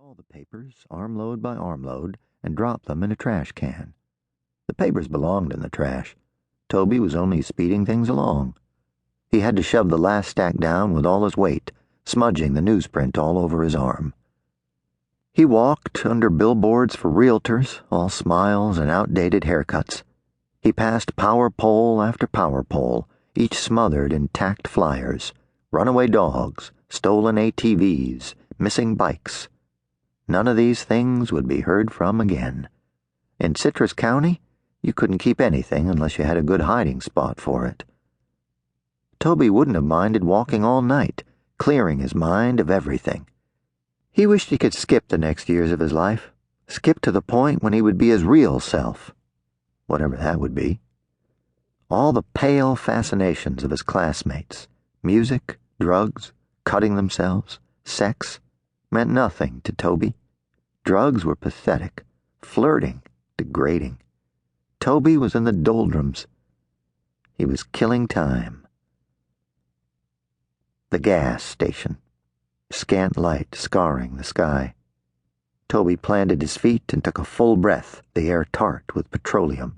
all the papers, armload by armload, and dropped them in a trash can. The papers belonged in the trash. Toby was only speeding things along. He had to shove the last stack down with all his weight, smudging the newsprint all over his arm. He walked under billboards for realtors, all smiles and outdated haircuts. He passed power pole after power pole, each smothered in tacked flyers, runaway dogs, stolen ATVs, missing bikes. None of these things would be heard from again. In Citrus County, you couldn't keep anything unless you had a good hiding spot for it. Toby wouldn't have minded walking all night, clearing his mind of everything. He wished he could skip the next years of his life, skip to the point when he would be his real self, whatever that would be. All the pale fascinations of his classmates, music, drugs, cutting themselves, sex, meant nothing to Toby. Drugs were pathetic, flirting, degrading. Toby was in the doldrums. He was killing time. The gas station. Scant light scarring the sky. Toby planted his feet and took a full breath, the air tart with petroleum.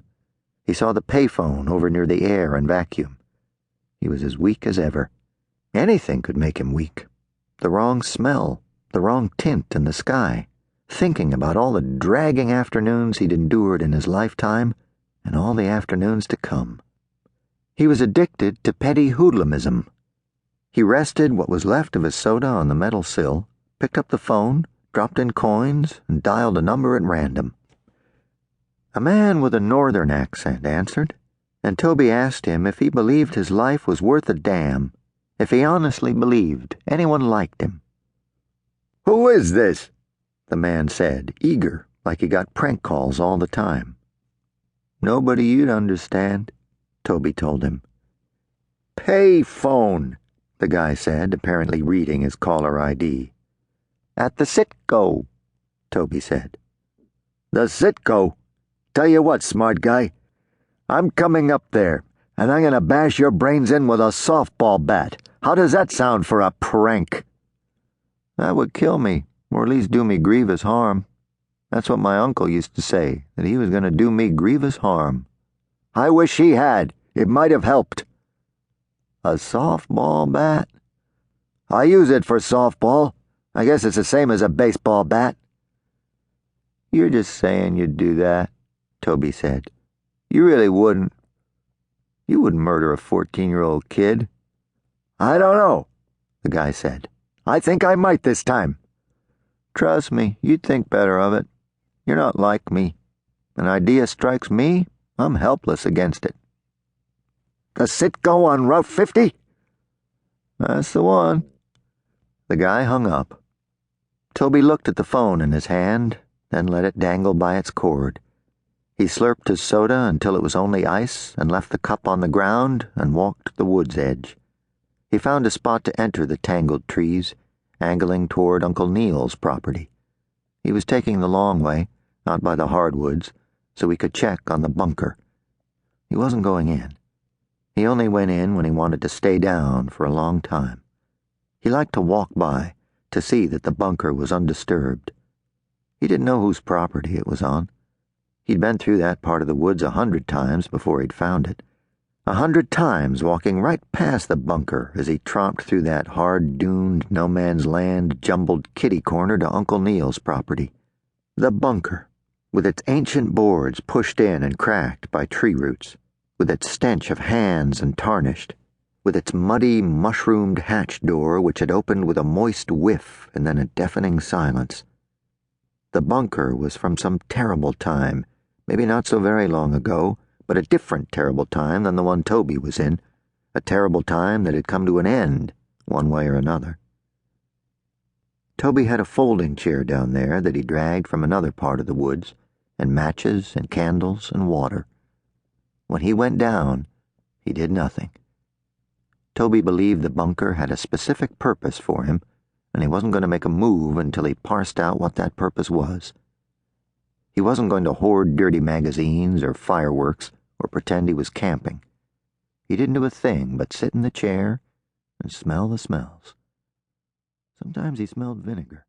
He saw the payphone over near the air and vacuum. He was as weak as ever. Anything could make him weak. The wrong smell, the wrong tint in the sky, thinking about all the dragging afternoons he'd endured in his lifetime and all the afternoons to come. He was addicted to petty hoodlumism. He rested what was left of his soda on the metal sill, picked up the phone, dropped in coins, and dialed a number at random. A man with a northern accent answered, and Toby asked him if he believed his life was worth a damn, if he honestly believed anyone liked him. "Who is this?" the man said, eager, like he got prank calls all the time. "Nobody you'd understand," Toby told him. "Pay phone," the guy said, apparently reading his caller ID. "At the Citgo," Toby said. "The Citgo? Tell you what, smart guy. I'm coming up there, and I'm gonna bash your brains in with a softball bat. How does that sound for a prank?" "That would kill me, or at least do me grievous harm. That's what my uncle used to say, that he was going to do me grievous harm." "I wish he had. It might have helped." "A softball bat?" "I use it for softball. I guess it's the same as a baseball bat." "You're just saying you'd do that," Toby said. "You really wouldn't. You wouldn't murder a 14-year-old kid." "I don't know," the guy said. "I think I might this time." "Trust me, you'd think better of it. You're not like me. An idea strikes me, I'm helpless against it." "The Citgo on Route 50? "That's the one." The guy hung up. Toby looked at the phone in his hand, then let it dangle by its cord. He slurped his soda until it was only ice and left the cup on the ground and walked to the wood's edge. He found a spot to enter the tangled trees, angling toward Uncle Neil's property. He was taking the long way, out by the hardwoods, so he could check on the bunker. He wasn't going in. He only went in when he wanted to stay down for a long time. He liked to walk by, to see that the bunker was undisturbed. He didn't know whose property it was on. He'd been through that part of the woods 100 times before he'd found it. 100 times walking right past the bunker as he tromped through that hard-duned, no-man's-land, jumbled kitty corner to Uncle Neil's property. The bunker, with its ancient boards pushed in and cracked by tree roots, with its stench of hands and tarnished, with its muddy, mushroomed hatch door which had opened with a moist whiff and then a deafening silence. The bunker was from some terrible time, maybe not so very long ago, but a different terrible time than the one Toby was in, a terrible time that had come to an end, one way or another. Toby had a folding chair down there that he dragged from another part of the woods, and matches and candles and water. When he went down, he did nothing. Toby believed the bunker had a specific purpose for him, and he wasn't going to make a move until he parsed out what that purpose was. He wasn't going to hoard dirty magazines or fireworks or pretend he was camping. He didn't do a thing but sit in the chair and smell the smells. Sometimes he smelled vinegar.